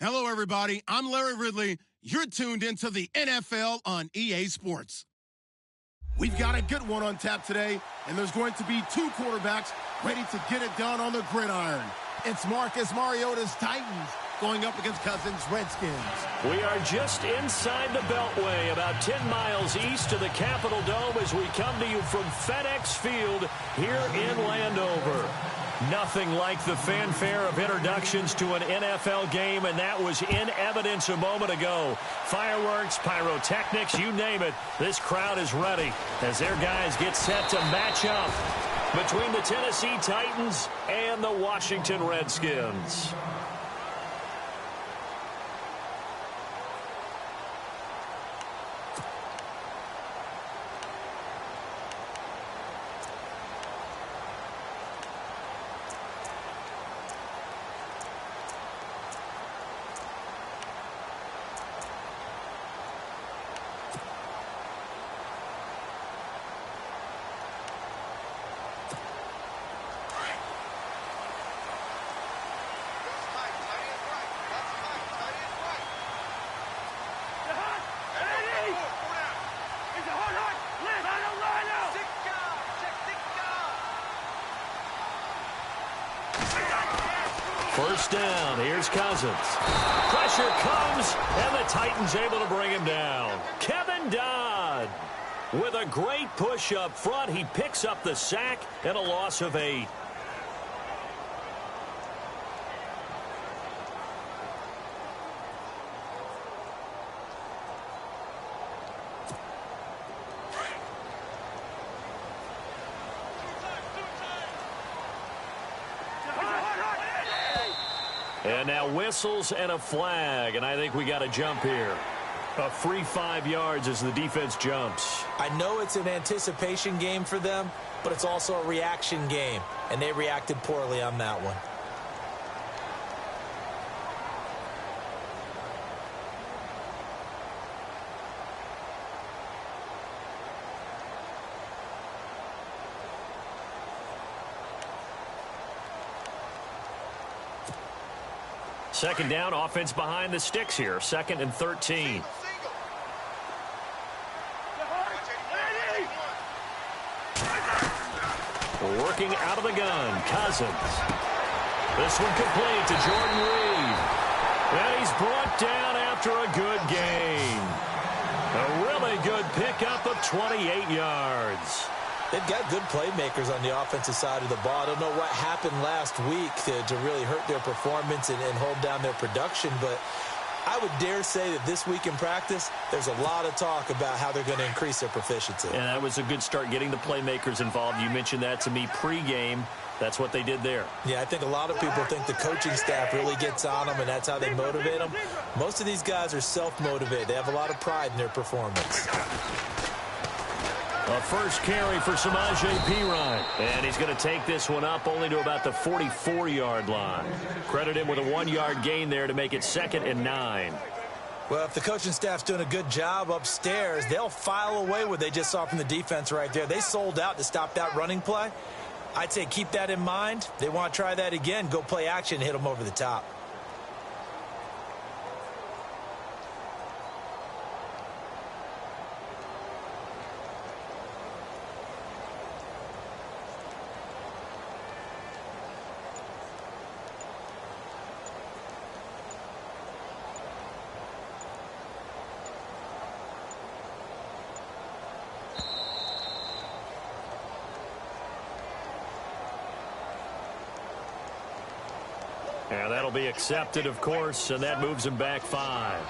Hello, everybody. I'm Larry Ridley. You're tuned into the NFL on EA Sports. We've got a good one on tap today, and there's going to be two quarterbacks ready to get it done on the gridiron. It's Marcus Mariota's Titans going up against Cousins' Redskins. We are just inside the Beltway, about 10 miles east of the Capitol Dome as we come to you from FedEx Field here in Landover. Nothing like the fanfare of introductions to an NFL game, and that was in evidence a moment ago. Fireworks, pyrotechnics, you name it. This crowd is ready as their guys get set to match up between the Tennessee Titans and the Washington Redskins. First down, here's Cousins. Pressure comes, and the Titans able to bring him down. Kevin Dodd with a great push up front. He picks up the sack and a loss of 8. And now whistles and a flag, and I think we got a jump here. A free 5 yards as the defense jumps. I know it's an anticipation game for them, but it's also a reaction game, and they reacted poorly on that one. Second down, offense behind the sticks here. 2nd and 13. Working out of the gun, Cousins. This one complete to Jordan Reed. And he's brought down after a good gain. A really good pickup of 28 yards. They've got good playmakers on the offensive side of the ball. I don't know what happened last week to really hurt their performance and hold down their production, but I would dare say that this week in practice, there's a lot of talk about how they're going to increase their proficiency. And that was a good start getting the playmakers involved. You mentioned that to me pregame. That's what they did there. Yeah, I think a lot of people think the coaching staff really gets on them, and that's how they motivate them. Most of these guys are self-motivated. They have a lot of pride in their performance. A first carry for Samaje Perine. And he's going to take this one up only to about the 44-yard line. Credit him with a 1-yard gain there to make it 2nd and 9. Well, if the coaching staff's doing a good job upstairs, they'll file away what they just saw from the defense right there. They sold out to stop that running play. I'd say keep that in mind. They want to try that again. Go play action and hit them over the top. And that'll be accepted, of course, and that moves him back 5.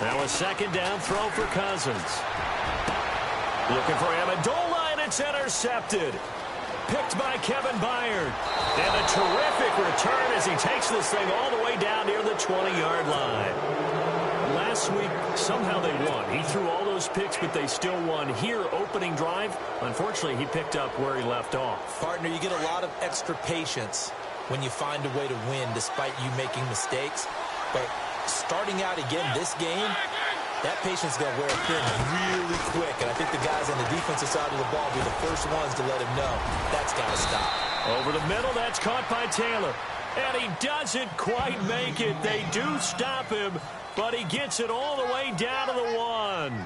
Now a 2nd down throw for Cousins. Looking for Amendola, and it's intercepted. Picked by Kevin Byard. And a terrific return as he takes this thing all the way down near the 20-yard line. Last week, somehow they won. He threw all those picks, but they still won. Here, opening drive, unfortunately, he picked up where he left off. Partner, you get a lot of extra patience when you find a way to win despite you making mistakes. But starting out again this game, that patience is going to wear thin really quick. And I think the guys on the defensive side of the ball will be the first ones to let him know that's got to stop. Over the middle, that's caught by Taylor. And he doesn't quite make it. They do stop him, but he gets it all the way down to the 1.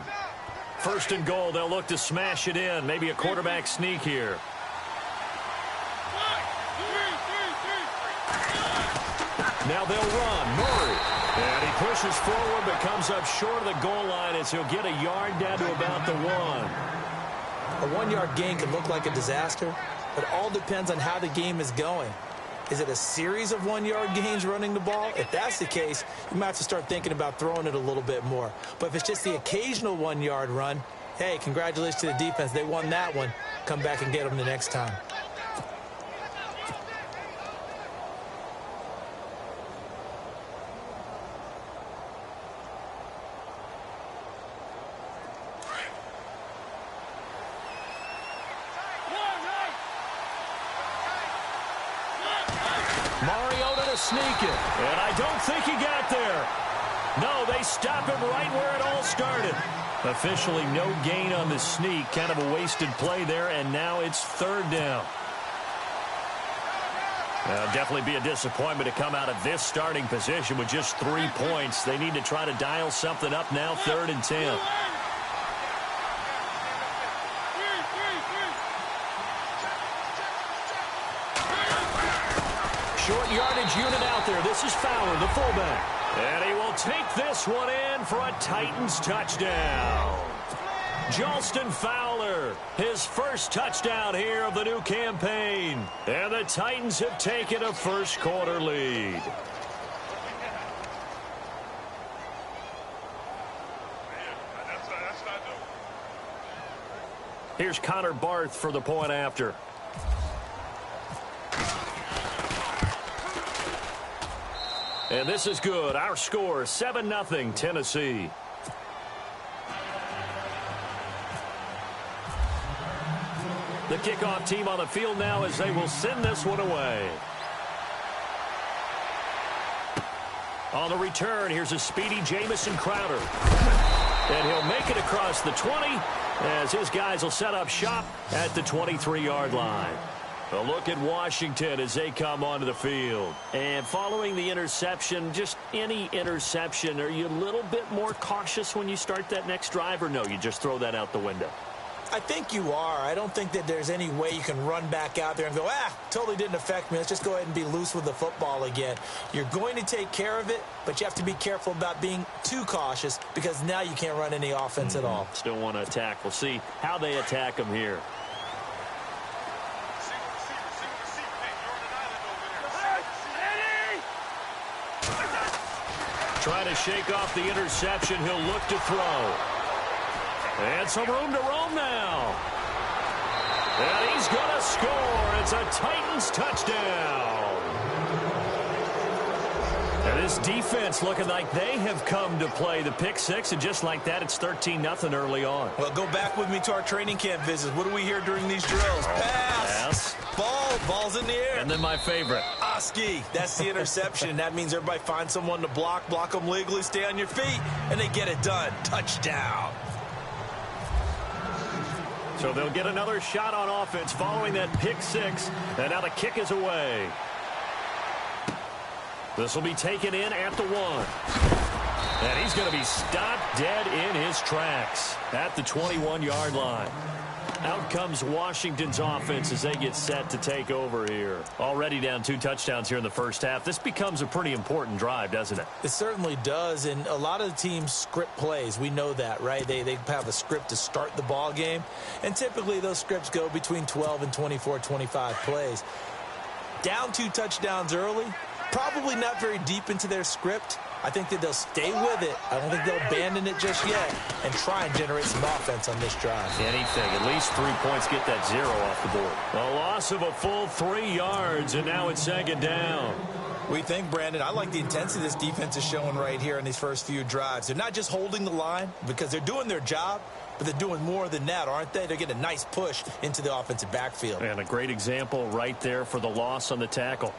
First and goal, they'll look to smash it in. Maybe a quarterback sneak here. Now they'll run. Murray. And he pushes forward but comes up short of the goal line as he'll get a yard down to about the 1. A 1-yard gain can look like a disaster. It all depends on how the game is going. Is it a series of 1-yard gains running the ball? If that's the case, you might have to start thinking about throwing it a little bit more. But if it's just the occasional 1-yard run, hey, congratulations to the defense. They won that one. Come back and get them the next time. Sneak it, and I don't think he got there. No, they stop him right where it all started. Officially no gain on the sneak, kind of a wasted play there, and now it's 3rd down. Definitely be a disappointment to come out of this starting position with just 3 points. They need to try to dial something up now, 3rd and 10. Short yardage unit out there. This is Fowler, the fullback. And he will take this one in for a Titans touchdown. Jalston Fowler, his first touchdown here of the new campaign. And the Titans have taken a first-quarter lead. Here's Connor Barth for the point after. And this is good. Our score, 7-0 Tennessee. The kickoff team on the field now as they will send this one away. On the return, here's a speedy Jamison Crowder. And he'll make it across the 20 as his guys will set up shop at the 23-yard line. A look at Washington as they come onto the field. And following the interception, just any interception, are you a little bit more cautious when you start that next drive, or no, you just throw that out the window? I think you are. I don't think that there's any way you can run back out there and go, totally didn't affect me. Let's just go ahead and be loose with the football again. You're going to take care of it, but you have to be careful about being too cautious because now you can't run any offense at all. Still want to attack. We'll see how they attack them here. Trying to shake off the interception. He'll look to throw. And some room to roam now. And he's going to score. It's a Titans touchdown. And this defense looking like they have come to play the pick six, and just like that, it's 13-0 early on. Well, go back with me to our training camp visits. What do we hear during these drills? Pass. Ball's in the air. And then my favorite. Oski. That's the interception. That means everybody finds someone to block them legally, stay on your feet, and they get it done. Touchdown. So they'll get another shot on offense following that pick six. And now the kick is away. This will be taken in at the 1. And he's going to be stopped dead in his tracks at the 21-yard line. Out comes Washington's offense as they get set to take over here. Already down 2 touchdowns here in the first half. This becomes a pretty important drive, doesn't it? It certainly does, and a lot of the teams script plays. We know that, right? They have a script to start the ball game, and typically those scripts go between 12 and 24, 25 plays. Down 2 touchdowns early, probably not very deep into their script. I think that they'll stay with it. I don't think they'll abandon it just yet and try and generate some offense on this drive. Anything. At least 3 points, get that 0 off the board. A loss of a full 3 yards, and now it's second down. We think, Brandon, I like the intensity this defense is showing right here in these first few drives. They're not just holding the line because they're doing their job, but they're doing more than that, aren't they? They're getting a nice push into the offensive backfield. And a great example right there for the loss on the tackle.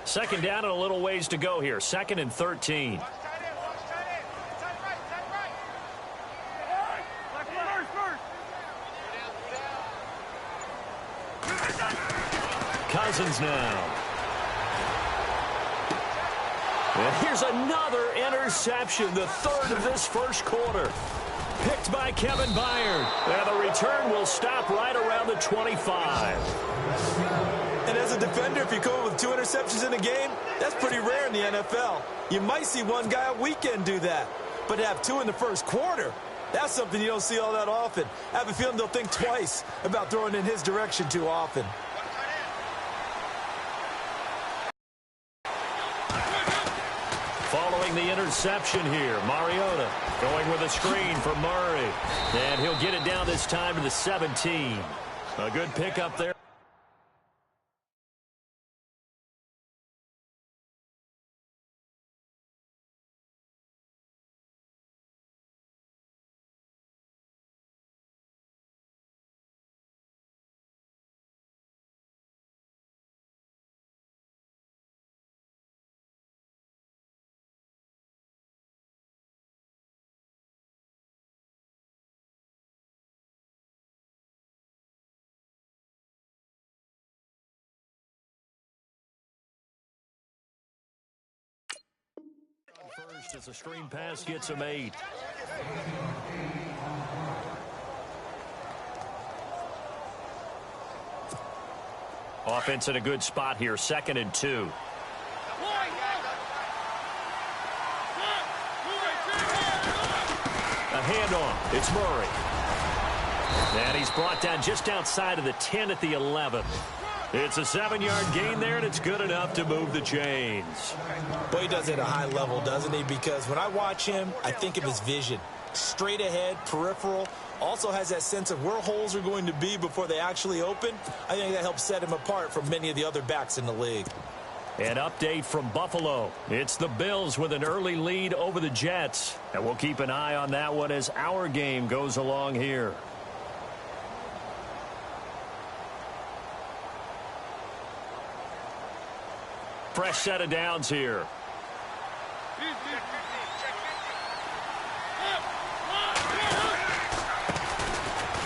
Second down and a little ways to go here. 2nd and 13. Cousins now. And here's another interception, the 3rd of this first quarter. Picked by Kevin Byard. And the return will stop right around the 25. And as a defender, if you come up with 2 interceptions in a game, that's pretty rare in the NFL. You might see one guy a weekend do that. But to have 2 in the first quarter, that's something you don't see all that often. I have a feeling they'll think twice about throwing in his direction too often. Following the interception here, Mariota going with a screen for Murray. And he'll get it down this time to the 17. A good pickup there. First as a screen pass gets him 8. Offense in a good spot here. 2nd and 2. A handoff. It's Murray. And he's brought down just outside of the 10 at the 11. It's a 7-yard gain there, and it's good enough to move the chains. Boy, he does it at a high level, doesn't he? Because when I watch him, I think of his vision. Straight ahead, peripheral. Also has that sense of where holes are going to be before they actually open. I think that helps set him apart from many of the other backs in the league. An update from Buffalo. It's the Bills with an early lead over the Jets. And we'll keep an eye on that one as our game goes along here. Fresh set of downs here.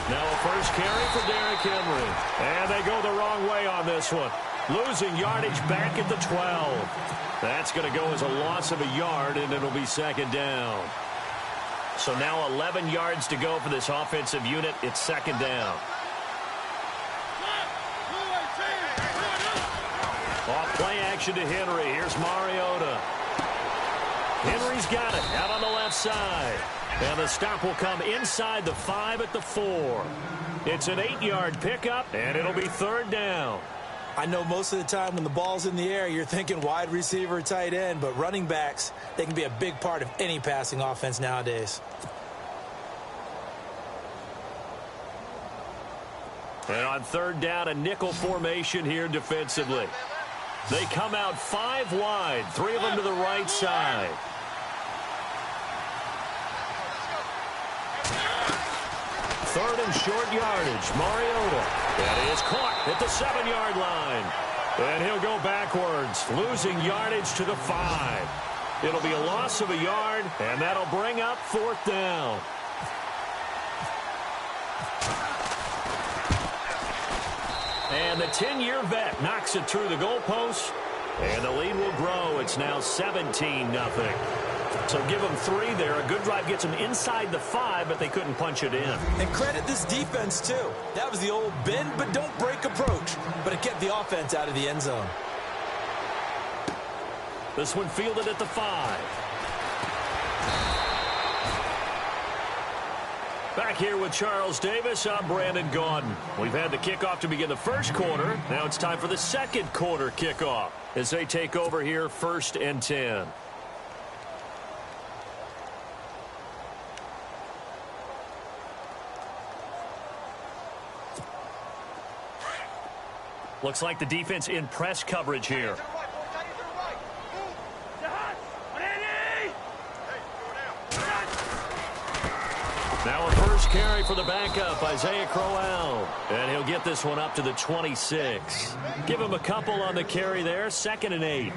Now a first carry for Derrick Henry. And they go the wrong way on this one. Losing yardage back at the 12. That's going to go as a loss of a yard, and it'll be 2nd down. So now 11 yards to go for this offensive unit. It's 2nd down. Off play action to Henry. Here's Mariota. Henry's got it out on the left side. And the stop will come inside the 5 at the 4. It's an 8-yard pickup, and it'll be 3rd down. I know most of the time when the ball's in the air, you're thinking wide receiver, tight end, but running backs, they can be a big part of any passing offense nowadays. And on 3rd down, a nickel formation here defensively. They come out 5 wide, 3 of them to the right side. Third and short yardage. Mariota. That is caught at the 7-yard line. And he'll go backwards, losing yardage to the 5. It'll be a loss of a yard, and that'll bring up 4th down. And the 10-year vet knocks it through the goalpost. And the lead will grow. It's now 17-0. So give them 3 there. A good drive gets them inside the 5, but they couldn't punch it in. And credit this defense, too. That was the old bend but don't break approach. But it kept the offense out of the end zone. This one fielded at the 5. Back here with Charles Davis, I'm Brandon Gaudin. We've had the kickoff to begin the first quarter. Now it's time for the second quarter kickoff as they take over here, 1st and 10. Looks like the defense in press coverage here. Now a first carry for the backup, Isaiah Crowell. And he'll get this one up to the 26. Give him a couple on the carry there, 2nd and 8.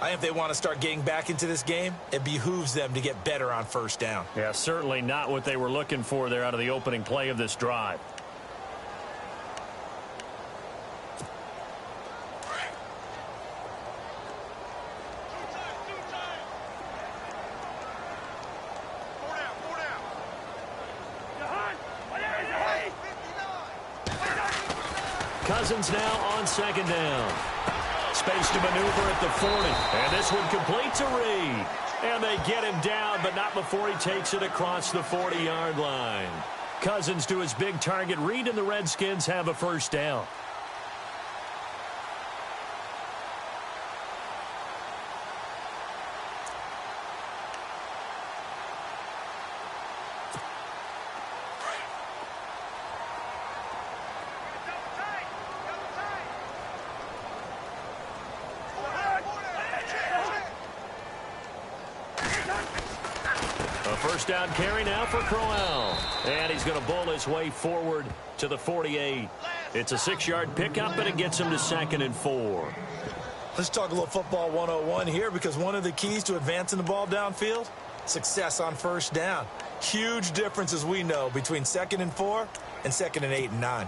I think if they want to start getting back into this game, it behooves them to get better on 1st down. Yeah, certainly not what they were looking for there out of the opening play of this drive. Cousins now on 2nd down. Space to maneuver at the 40. And this one completes a read. And they get him down, but not before he takes it across the 40-yard line. Cousins to his big target read, and the Redskins have a 1st down. First down carry now for Crowell. And he's going to bowl his way forward to the 48. It's a 6-yard pickup, and it gets him to 2nd and 4. Let's talk a little football 101 here, because one of the keys to advancing the ball downfield, success on 1st down. Huge difference, as we know, between 2nd and 4 and 2nd and 8 and 9.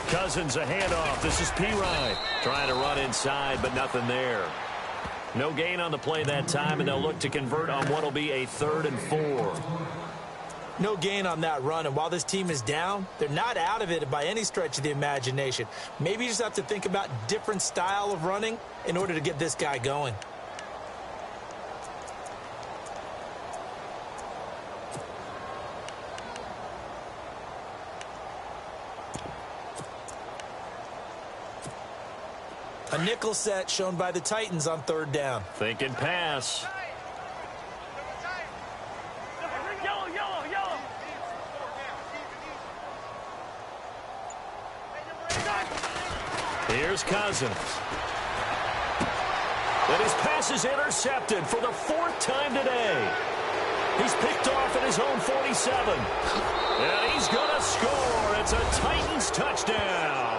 Cousins a handoff. This is P-Ryan trying to run inside, but nothing there. No gain on the play that time, and they'll look to convert on what will be a 3rd and 4. No gain on that run, and while this team is down, they're not out of it by any stretch of the imagination. Maybe you just have to think about different style of running in order to get this guy going. A nickel set shown by the Titans on 3rd down. Thinking pass. Here's Cousins. And his pass is intercepted for the 4th time today. He's picked off at his own 47. And he's going to score. It's a Titans touchdown.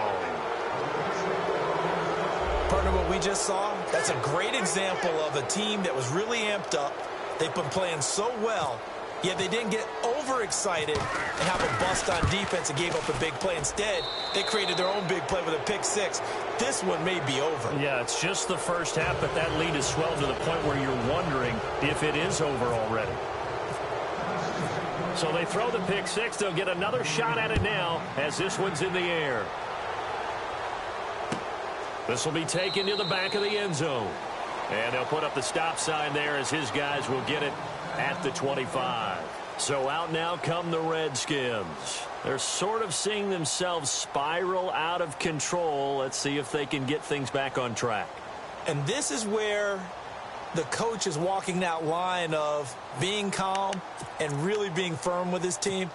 Partner, what we just saw, that's a great example of a team that was really amped up. They've been playing so well, yet they didn't get overexcited and have a bust on defense and gave up a big play. Instead, they created their own big play with a pick 6. This one may be over. Yeah, it's just the first half, but that lead has swelled to the point where you're wondering if it is over already. So they throw the pick 6. They'll get another shot at it now as this one's in the air. This will be taken to the back of the end zone. And they'll put up the stop sign there as his guys will get it at the 25. So out now come the Redskins. They're sort of seeing themselves spiral out of control. Let's see if they can get things back on track. And this is where the coach is walking that line of being calm and really being firm with his team.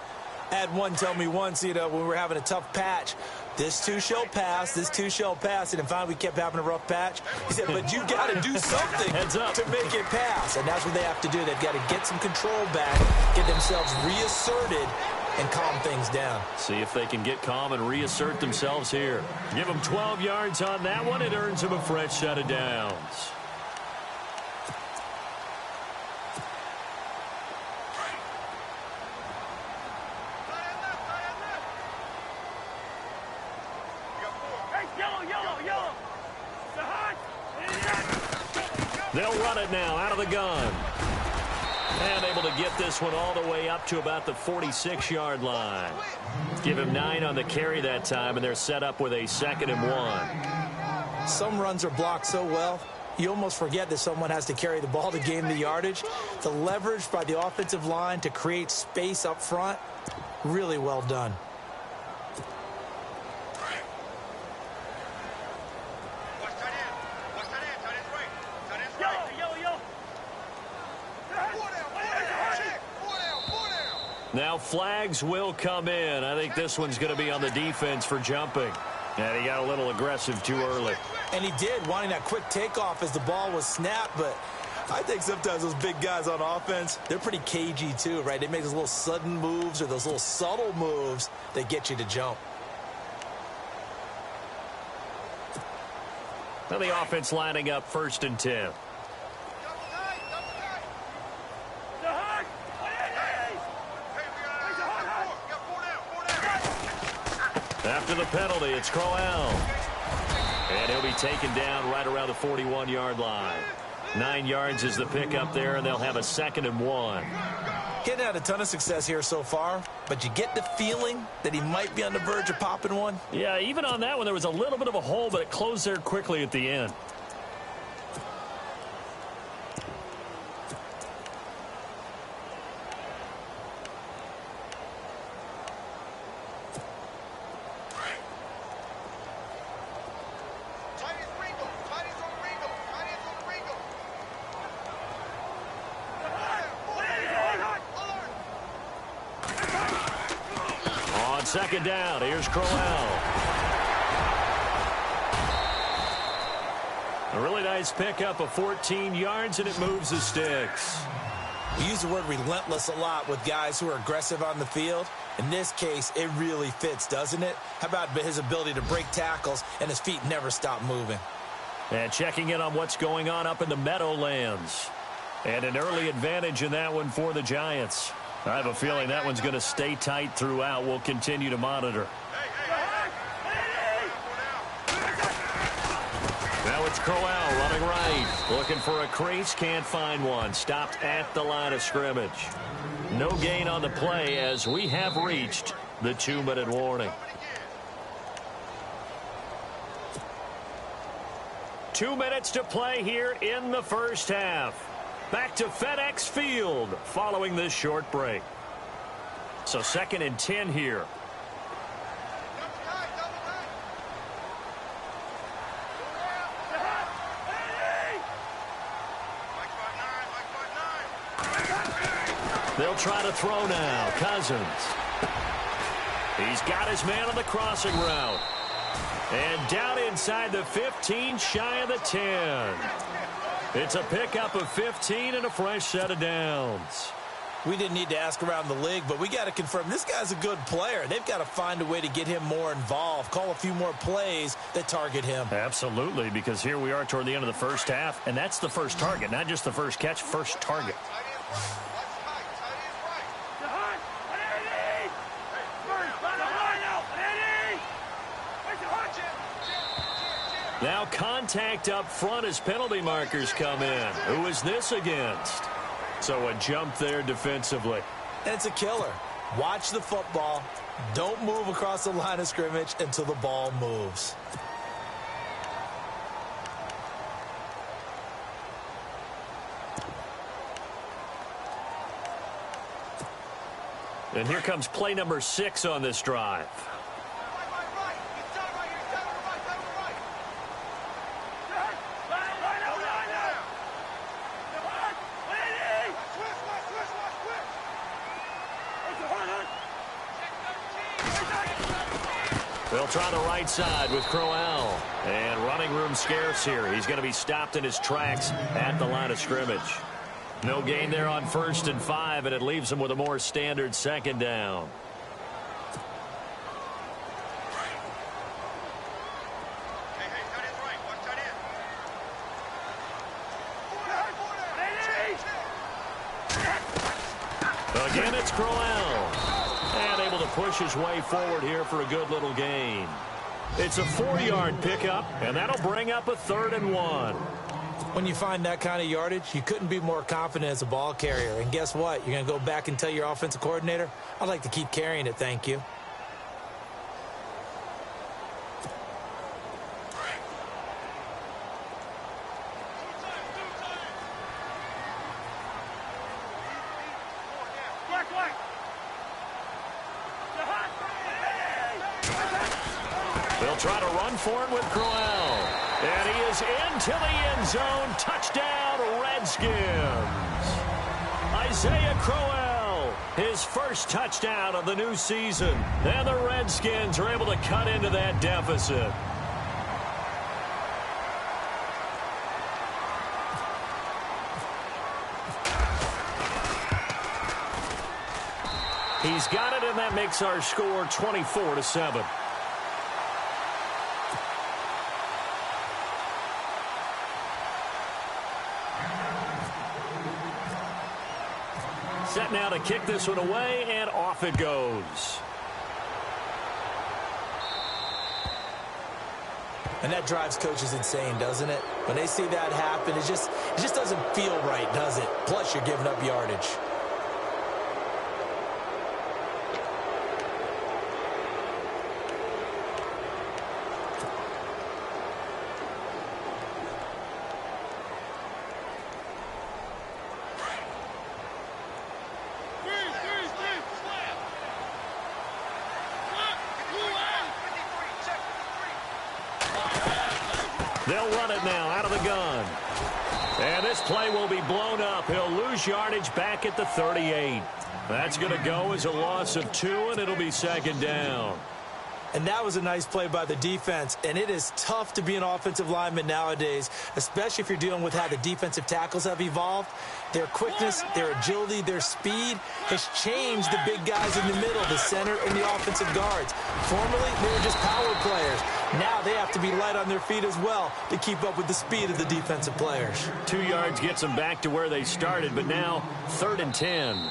I had one tell me once, when we were having a tough patch, this too shall pass, this too shall pass. And finally we kept having a rough patch. He said, but you got to do something to make it pass. And that's what they have to do. They've got to get some control back, get themselves reasserted, and calm things down. See if they can get calm and reassert themselves here. Give them 12 yards on that one. It earns them a fresh set of downs. They'll run it now out of the gun. And able to get this one all the way up to about the 46-yard line. Give him 9 on the carry that time, and they're set up with a 2nd and 1. Some runs are blocked so well, you almost forget that someone has to carry the ball to gain the yardage. The leverage by the offensive line to create space up front, really well done. Now flags will come in. I think this one's going to be on the defense for jumping. And he got a little aggressive too early. And he did, wanting that quick takeoff as the ball was snapped. But I think sometimes those big guys on offense, they're pretty cagey too, right? They make those little sudden moves or those little subtle moves that get you to jump. Now the offense lining up 1st and 10. After the penalty, it's Crowell. And he'll be taken down right around the 41-yard line. 9 yards is the pickup there, and they'll have a 2nd and 1. Getting had a ton of success here so far, but you get the feeling that he might be on the verge of popping one. Yeah, even on that one, there was a little bit of a hole, but it closed there quickly at the end. Second down. Here's Crowell. A really nice pickup of 14 yards, and it moves the sticks. We use the word relentless a lot with guys who are aggressive on the field. In this case, it really fits, doesn't it? How about his ability to break tackles and his feet never stop moving? And checking in on what's going on up in the Meadowlands. And an early advantage in that one for the Giants. I have a feeling that one's going to stay tight throughout. We'll continue to monitor. Now it's Crowell running right. Looking for a crease. Can't find one. Stopped at the line of scrimmage. No gain on the play as we have reached the 2-minute warning. 2 minutes to play here in the first half. Back to FedEx Field following this short break. So 2nd and 10 here. They'll try to throw now. Cousins. He's got his man on the crossing route. And down inside the 15, shy of the 10. It's a pickup of 15 and a fresh set of downs. We didn't need to ask around the league, but we got to confirm this guy's a good player. They've got to find a way to get him more involved, call a few more plays that target him. Absolutely, because here we are toward the end of the first half, and that's the first target, not just the first catch, first target. Now contact up front as penalty markers come in. Who is this against? So a jump there defensively. And it's a killer. Watch the football. Don't move across the line of scrimmage until the ball moves. And here comes play number 6 on this drive. They'll try the right side with Crowell. And running room scarce here. He's going to be stopped in his tracks at the line of scrimmage. No gain there on 1st and 5, and it leaves him with a more standard 2nd down. Again, it's Crowell. And able to push his way forward here for a good little gain. It's a 4-yard pickup, and that'll bring up a 3rd and 1. When you find that kind of yardage, you couldn't be more confident as a ball carrier. And guess what? You're going to go back and tell your offensive coordinator, I'd like to keep carrying it, thank you. They'll try to run for it with Crowell. And he is into the end zone. Touchdown, Redskins. Isaiah Crowell, his first touchdown of the new season. And the Redskins are able to cut into that deficit. He's got it, and that makes our score 24-7. Set now to kick this one away, and off it goes. And that drives coaches insane, doesn't it? When they see that happen, it just doesn't feel right, does it? Plus, you're giving up yardage. They'll run it now out of the gun. And this play will be blown up. He'll lose yardage back at the 38. That's going to go as a loss of 2, and it'll be second down. And that was a nice play by the defense. And it is tough to be an offensive lineman nowadays, especially if you're dealing with how the defensive tackles have evolved. Their quickness, their agility, their speed has changed the big guys in the middle, the center, and the offensive guards. Formerly, they were just power players. Now they have to be light on their feet as well to keep up with the speed of the defensive players. 2 yards gets them back to where they started, but now 3rd and 10.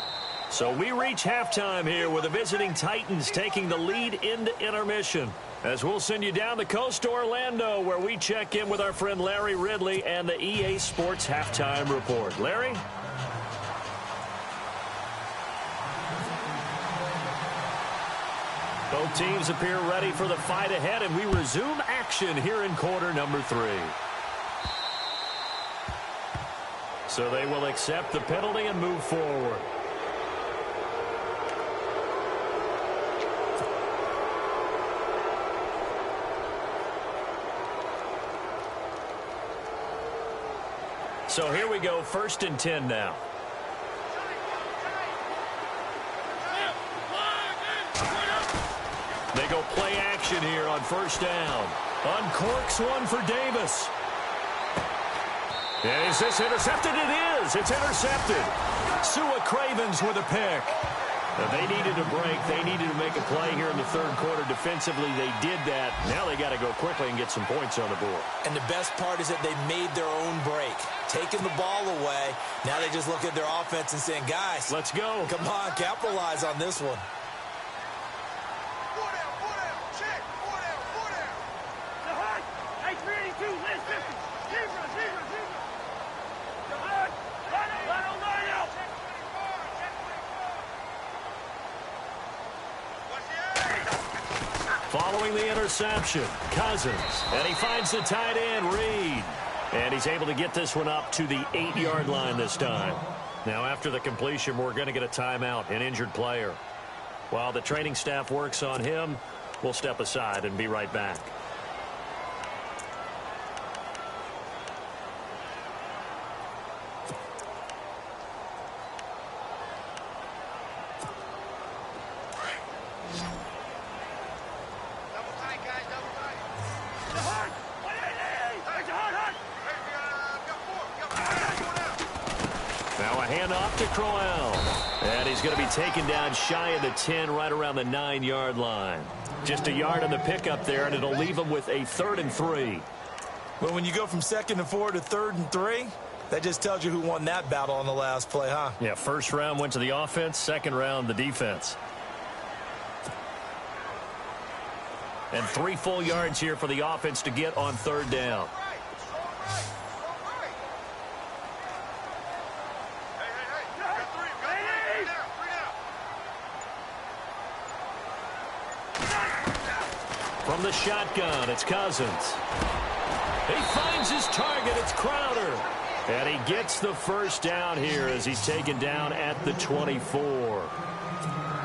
So we reach halftime here with the visiting Titans taking the lead into intermission. As we'll send you down the coast to Orlando, where we check in with our friend Larry Ridley and the EA Sports Halftime Report. Larry? Both teams appear ready for the fight ahead, and we resume action here in quarter number 3. So they will accept the penalty and move forward. So here we go, 1st and 10 now. They go play action here on 1st down. Uncorks one for Davis. And is this intercepted? It is. It's intercepted. Sua Cravens with a pick. They needed a break. They needed to make a play here in the 3rd quarter. Defensively, they did that. Now they got to go quickly and get some points on the board. And the best part is that they made their own break. Taking the ball away. Now they just look at their offense and saying, guys, let's go. Come on, capitalize on this one. Following the interception, Cousins, and he finds the tight end, Reed. And he's able to get this one up to the 8-yard line this time. Now, after the completion, we're going to get a timeout, an injured player. While the training staff works on him, we'll step aside and be right back. Off to Crowell. And he's going to be taken down shy of the 10, right around the 9-yard line. Just a yard on the pickup there, and it'll leave him with a 3rd and 3. Well, when you go from 2nd and 4 to 3rd and 3, that just tells you who won that battle on the last play, huh? Yeah, 1st round went to the offense, 2nd round the defense. And 3 full yards here for the offense to get on 3rd down. From the shotgun, it's Cousins. He finds his target. It's Crowder. And he gets the first down here as he's taken down at the 24.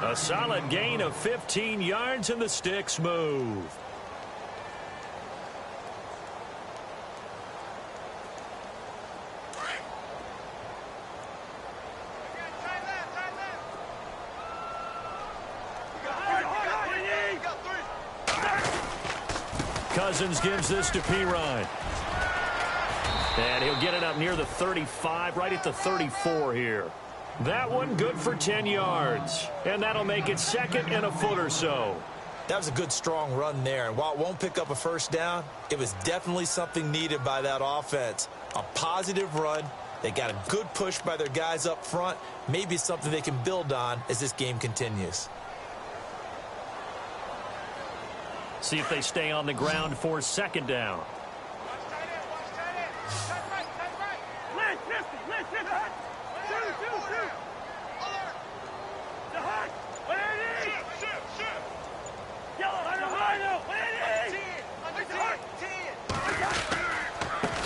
A solid gain of 15 yards, and the sticks move. Cousins gives this to Pirine. And he'll get it up near the 35, right at the 34 here. That one good for 10 yards. And that'll make it second and a foot or so. That was a good, strong run there. And while it won't pick up a first down, it was definitely something needed by that offense. A positive run. They got a good push by their guys up front. Maybe something they can build on as this game continues. See if they stay on the ground for second down.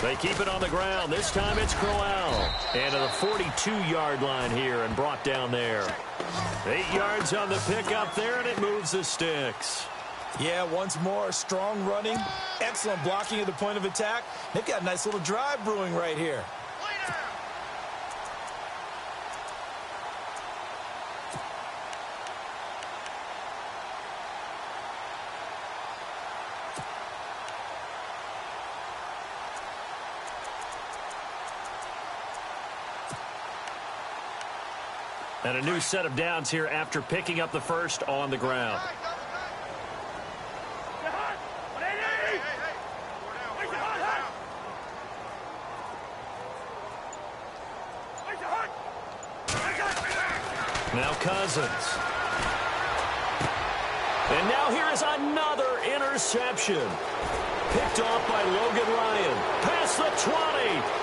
They keep it on the ground. This time it's Crowell. And to the 42-yard line here and brought down there. 8 yards on the pickup there, and it moves the sticks. Yeah, once more, strong running, excellent blocking at the point of attack. They've got a nice little drive brewing right here. And a new set of downs here after picking up the first on the ground. Now Cousins. And now here is another interception. Picked off by Logan Ryan. Past the 20.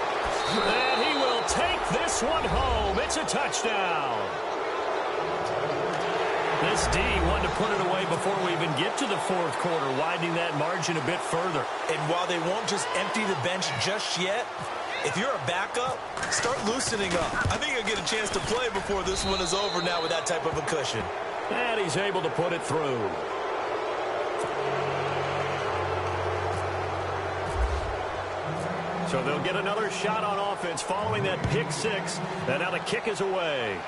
And he will take this one home. It's a touchdown. This D wanted to put it away before we even get to the fourth quarter, widening that margin a bit further. And while they won't just empty the bench just yet, if you're a backup, start loosening up. I think you'll get a chance to play before this one is over now with that type of a cushion. And he's able to put it through. So they'll get another shot on offense following that pick six. And now the kick is away.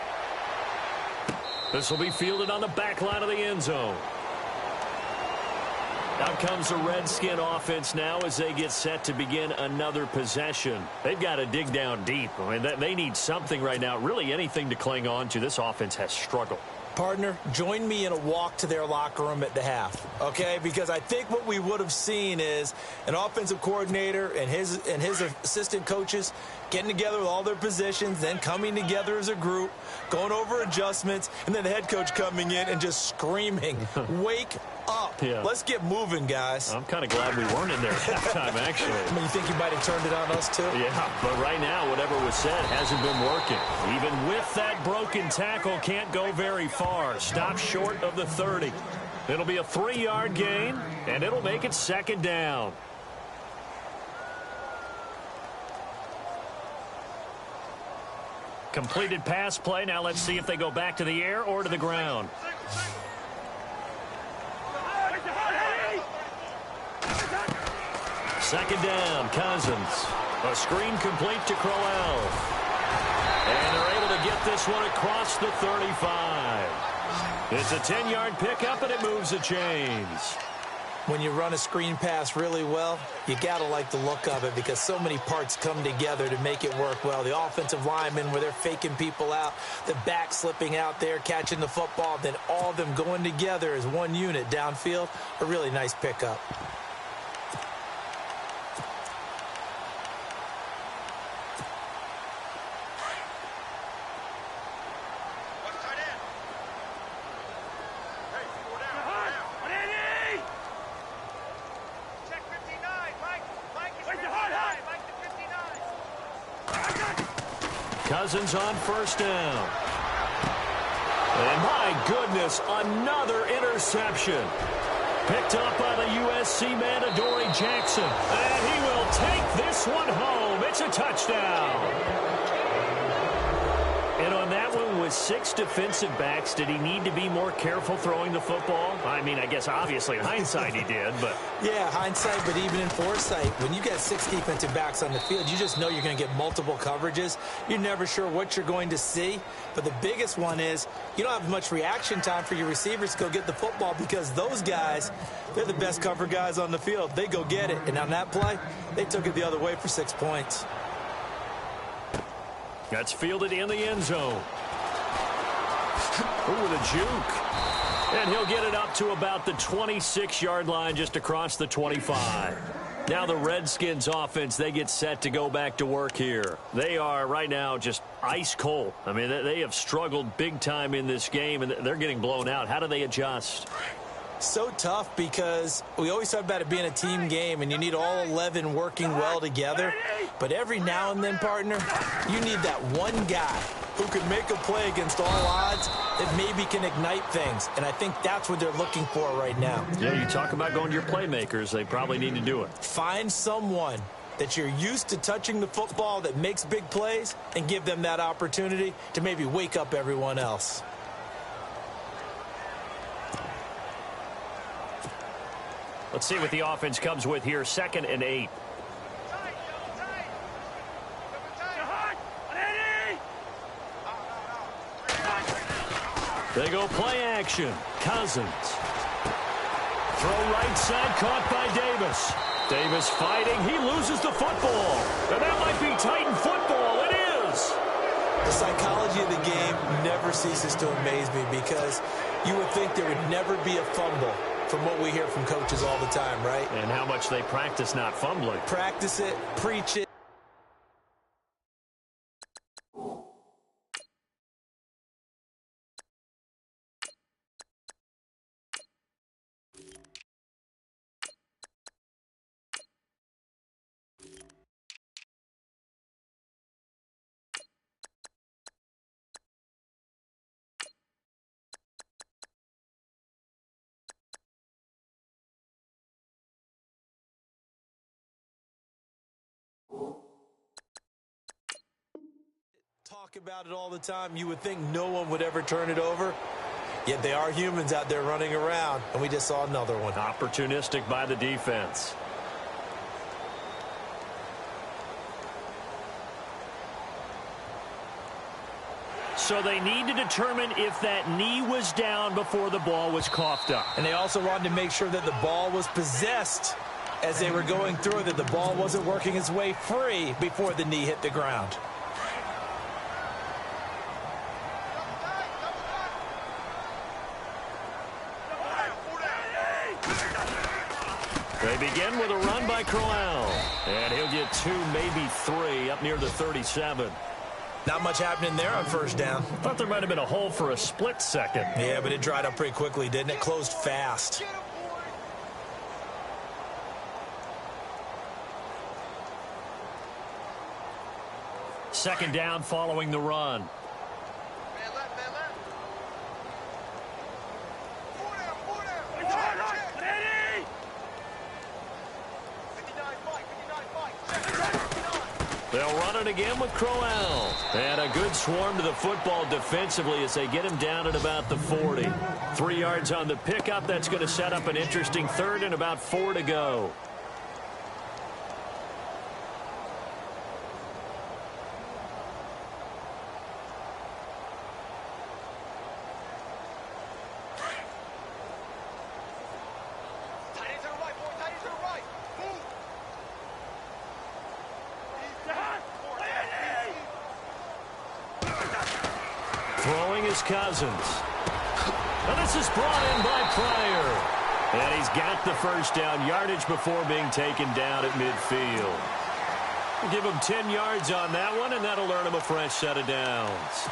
This will be fielded on the back line of the end zone. Out comes the Redskin offense now as they get set to begin another possession. They've got to dig down deep. I mean, they need something right now, really anything to cling on to. This offense has struggled. Partner, join me in a walk to their locker room at the half, okay? Because I think what we would have seen is an offensive coordinator and his assistant coaches getting together with all their positions, then coming together as a group, going over adjustments, and then the head coach coming in and just screaming, wake up. Yeah. Let's get moving, guys. I'm kind of glad we weren't in there at that time, actually. I mean, you think you might have turned it on us, too? Yeah, but right now, whatever was said hasn't been working. Even with that broken tackle, can't go very far. Stop short of the 30. It'll be a 3-yard gain, and it'll make it second down. Completed pass play. Now let's see if they go back to the air or to the ground. Second down, Cousins. A screen complete to Crowell. And they're able to get this one across the 35. It's a 10-yard pickup, and it moves the chains. When you run a screen pass really well, you got to like the look of it because so many parts come together to make it work well. The offensive linemen where they're faking people out, the back slipping out there, catching the football, then all of them going together as one unit downfield. A really nice pickup. Cousins on first down. And my goodness, another interception. Picked up by the USC man, Adoree Jackson. And he will take this one home. It's a touchdown. And on that one, with 6 defensive backs, did he need to be more careful throwing the football? I mean, I guess obviously in hindsight he did, but... Yeah, hindsight, but even in foresight, when you get 6 defensive backs on the field, you just know you're going to get multiple coverages. You're never sure what you're going to see. But the biggest one is you don't have much reaction time for your receivers to go get the football because those guys, they're the best cover guys on the field. They go get it. And on that play, they took it the other way for 6 points. That's fielded in the end zone. Ooh, with a juke. And he'll get it up to about the 26-yard line, just across the 25. Now the Redskins offense, they get set to go back to work here. They are right now just ice cold. I mean, they have struggled big time in this game, and they're getting blown out. How do they adjust? So tough because we always talk about it being a team game and you need all 11 working well together. But every now and then, partner, you need that one guy who can make a play against all odds that maybe can ignite things. And I think that's what they're looking for right now. Yeah, you talk about going to your playmakers. They probably need to do it. Find someone that you're used to touching the football that makes big plays and give them that opportunity to maybe wake up everyone else. Let's see what the offense comes with here. 2nd and 8. They go play action. Cousins. Throw right side, caught by Davis. Davis fighting. He loses the football. And that might be Titan football. It is. The psychology of the game never ceases to amaze me because you would think there would never be a fumble from what we hear from coaches all the time, right? And how much they practice not fumbling. Practice it, preach it. Talk about it all the time. You would think no one would ever turn it over. Yet they are humans out there running around, and we just saw another one. Opportunistic by the defense. So they need to determine if that knee was down before the ball was coughed up. And they also wanted to make sure that the ball was possessed as they were going through it, that the ball wasn't working its way free before the knee hit the ground. They begin with a run by Crowell. And he'll get 2, maybe 3, up near the 37. Not much happening there on first down. Thought there might have been a hole for a split second. Yeah, but it dried up pretty quickly, didn't it? Closed fast. Second down following the run. They'll run it again with Crowell. And a good swarm to the football defensively as they get him down at about the 40. 3 yards on the pickup. That's going to set up an interesting 3rd and about 4 to go. Throwing is Cousins. And this is brought in by Pryor. And he's got the first down, yardage before being taken down at midfield. We'll give him 10 yards on that one, and that'll earn him a fresh set of downs.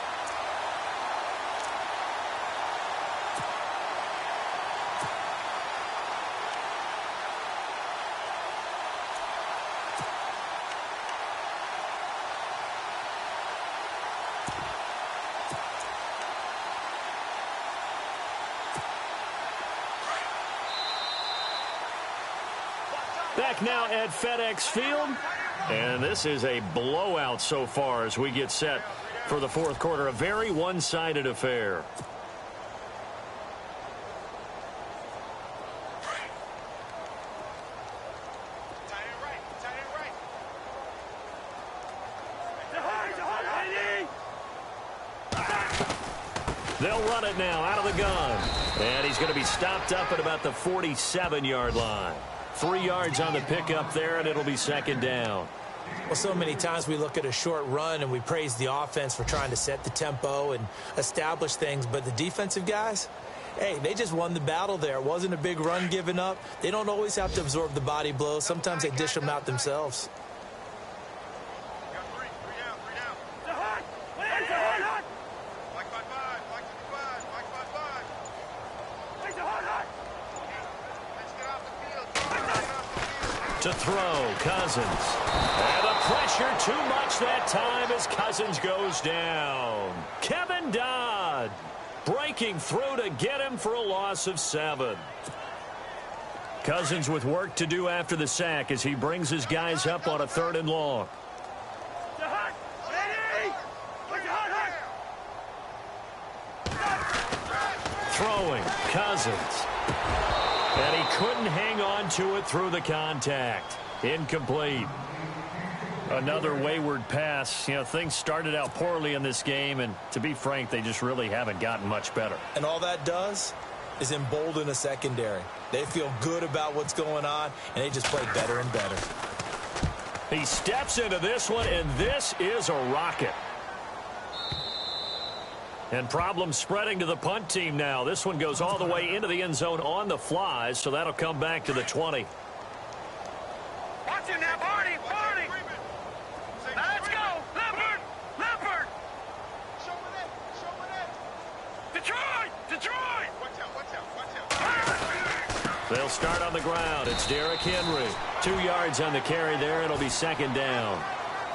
Back now at FedEx Field. And this is a blowout so far as we get set for the fourth quarter. A very one-sided affair. They'll run it now out of the gun. And he's going to be stopped up at about the 47-yard line. 3 yards on the pickup there, and it'll be second down. Well, so many times we look at a short run and we praise the offense for trying to set the tempo and establish things. But the defensive guys, hey, they just won the battle there. It wasn't a big run given up. They don't always have to absorb the body blows. Sometimes they dish them out themselves. To throw, Cousins. And the pressure too much that time as Cousins goes down. Kevin Dodd breaking through to get him for a loss of 7. Cousins with work to do after the sack as he brings his guys up on a 3rd and long. Throwing, Cousins. And he couldn't hang on to it through the contact. Incomplete. Another wayward pass. You know, things started out poorly in this game, and to be frank, they just really haven't gotten much better. And all that does is embolden a secondary. They feel good about what's going on, and they just play better and better. He steps into this one, and this is a rocket. And problems spreading to the punt team now. This one goes all the way into the end zone on the fly, so that'll come back to the 20. Watch it now, Barney! Barney! Now let's go! Leopard! Leopard! Show it in! Show it in! Detroit! Detroit! Watch out, watch out, watch out! They'll start on the ground. It's Derrick Henry. 2 yards on the carry there. It'll be second down.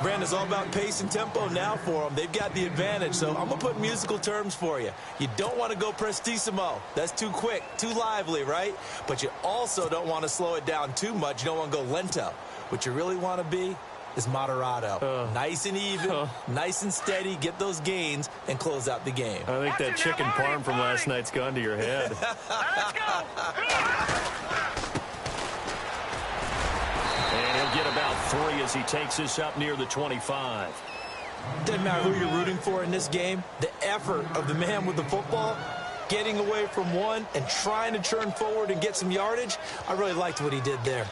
Brandon, it's all about pace and tempo now for them. They've got the advantage, so I'm going to put musical terms for you. You don't want to go prestissimo. That's too quick, too lively, right? But you also don't want to slow it down too much. You don't want to go lento. What you really want to be is moderato. Nice and even, nice and steady, get those gains, and close out the game. I think that chicken parm from last night's gone to your head. Let's go! And he'll get about 3 as he takes this up near the 25. Doesn't matter who you're rooting for in this game. The effort of the man with the football, getting away from one and trying to turn forward and get some yardage, I really liked what he did there.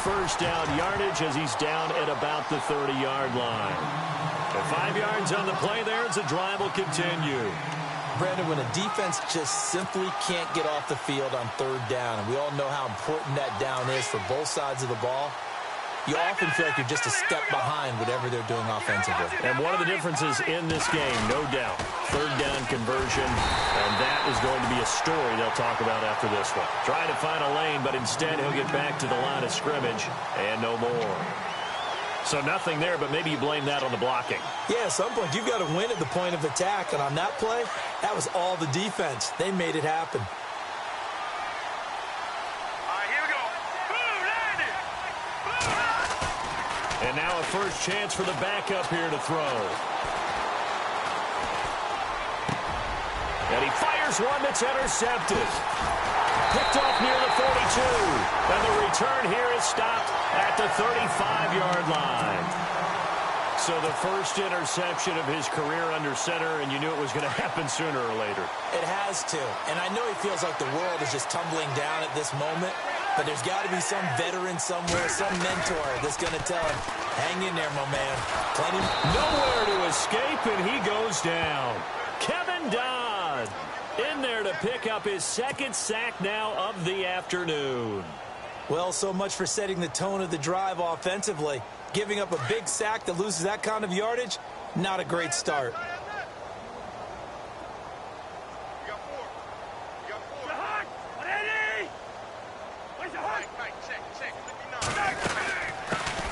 First down yardage as he's down at about the 30-yard line. And 5 yards on the play there as the drive will continue. Brandon, when a defense just simply can't get off the field on 3rd down, and we all know how important that down is for both sides of the ball, you often feel like you're just a step behind whatever they're doing offensively. And one of the differences in this game, no doubt, 3rd down conversion, and that is going to be a story they'll talk about after this one. Trying to find a lane, but instead he'll get back to the line of scrimmage, and no more. So nothing there, but maybe you blame that on the blocking. Yeah, at some point you've got to win at the point of attack, and on that play, that was all the defense. They made it happen. And now a first chance for the backup here to throw. And he fires one that's intercepted. Picked off near the 42. And the return here is stopped at the 35-yard line. So the first interception of his career under center, and you knew it was going to happen sooner or later. It has to. And I know he feels like the world is just tumbling down at this moment. But there's got to be some veteran somewhere, some mentor that's going to tell him, hang in there, my man. Plenty. Nowhere to escape, and he goes down. Kevin Dodd in there to pick up his 2nd sack now of the afternoon. Well, so much for setting the tone of the drive offensively. Giving up a big sack that loses that kind of yardage, Not a great start.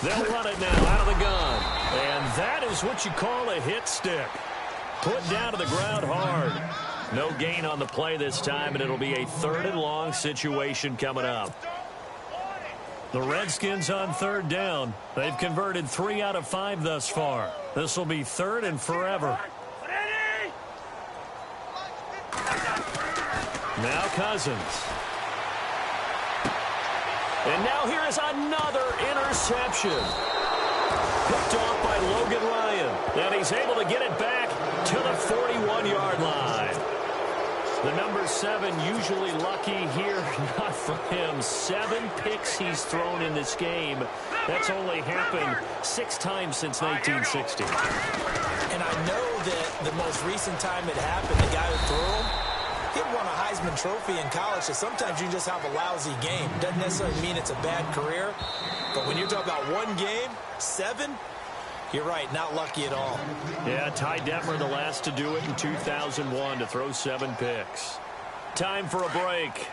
They'll run it now out of the gun. And that is what you call a hit stick. Put down to the ground hard. No gain on the play this time, and it'll be a 3rd and long situation coming up. The Redskins on 3rd down. They've converted 3 out of 5 thus far. This will be 3rd and forever. Now Cousins. And now here is another interception. Picked off by Logan Ryan. And he's able to get it back to the 41-yard line. The number 7 usually lucky here. Not for him. 7 picks he's thrown in this game. That's only happened 6 times since 1960. And I know that the most recent time it happened, the guy who threw him, he won a Heisman Trophy in college, so sometimes you just have a lousy game. Doesn't necessarily mean it's a bad career, but when you're talking about one game, 7, you're right, not lucky at all. Yeah, Ty Detmer, the last to do it in 2001, to throw 7 picks. Time for a break.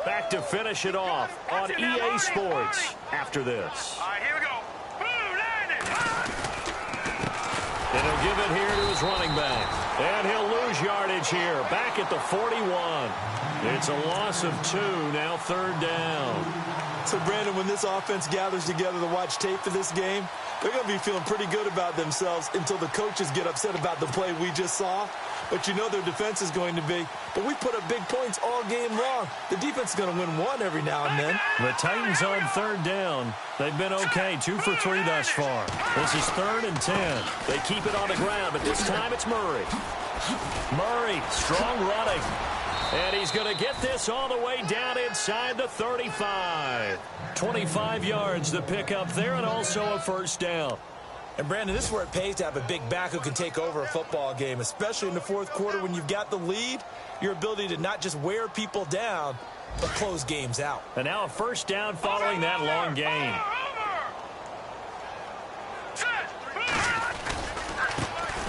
Back to finish it off on EA Sports after this. All right, here we go. Boom, And he'll give it here to his running back. And he'll lose yardage here, back at the 41. It's a loss of 2, now 3rd down. So, Brandon, when this offense gathers together to watch tape for this game, they're going to be feeling pretty good about themselves until the coaches get upset about the play we just saw. But you know their defense is going to be. But we put up big points all game long. The defense is going to win one every now and then. The Titans on 3rd down. They've been okay, 2 for 3 thus far. This is 3rd and 10. They keep it on the ground, but this time it's Murray. Murray, strong running. And he's going to get this all the way down inside the 35. 25 yards to pick up there, and also a 1st down. And, Brandon, this is where it pays to have a big back who can take over a football game, especially in the 4th quarter when you've got the lead. Your ability to not just wear people down, but close games out. And now a 1st down following that long gain.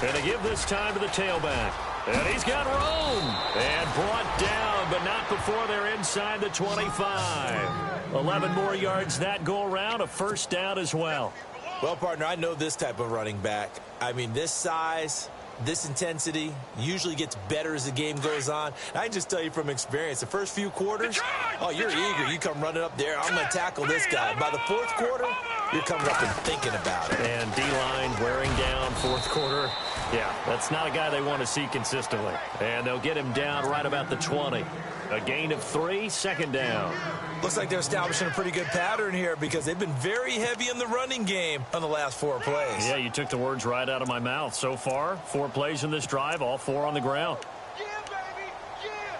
And to give this time to the tailback. And he's got room. And brought down, but not before they're inside the 25. 11 more yards that go around, a 1st down as well. Well, partner, I know this type of running back. I mean, this size, this intensity usually gets better as the game goes on. And I can just tell you from experience, the first few quarters, oh, you're eager. You come running up there, I'm going to tackle this guy. By the 4th quarter, you're coming up and thinking about it. And D-line wearing down 4th quarter. Yeah, that's not a guy they want to see consistently. And they'll get him down right about the 20. A gain of 3, 2nd down. Looks like they're establishing a pretty good pattern here because they've been very heavy in the running game on the last 4 plays. Yeah, you took the words right out of my mouth. So far, 4 plays in this drive, all 4 on the ground. Yeah, baby, yeah.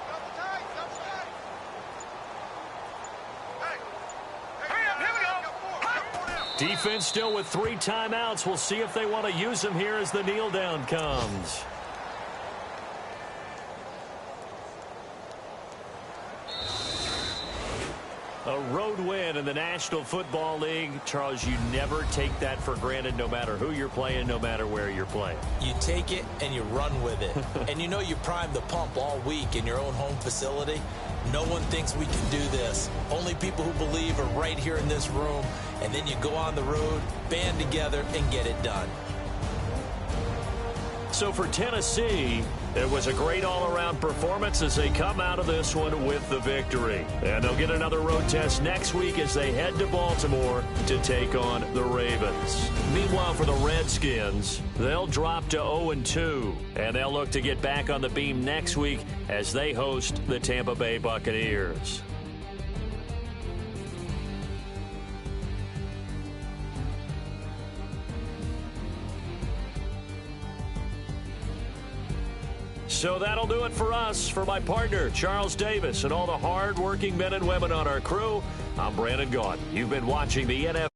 Double tight, double tight. Hey, hurry up, here we go. Defense still with 3 timeouts. We'll see if they want to use them here as the kneel down comes. A road win in the National Football League. Charles, you never take that for granted no matter who you're playing, no matter where you're playing. You take it and you run with it. And you know you prime the pump all week in your own home facility. No one thinks we can do this. Only people who believe are right here in this room. And then you go on the road, band together, and get it done. So for Tennessee, it was a great all-around performance as they come out of this one with the victory. And they'll get another road test next week as they head to Baltimore to take on the Ravens. Meanwhile, for the Redskins, they'll drop to 0-2, and they'll look to get back on the beam next week as they host the Tampa Bay Buccaneers. So that'll do it for us. For my partner, Charles Davis, and all the hard-working men and women on our crew, I'm Brandon Gaudin. You've been watching the NFL.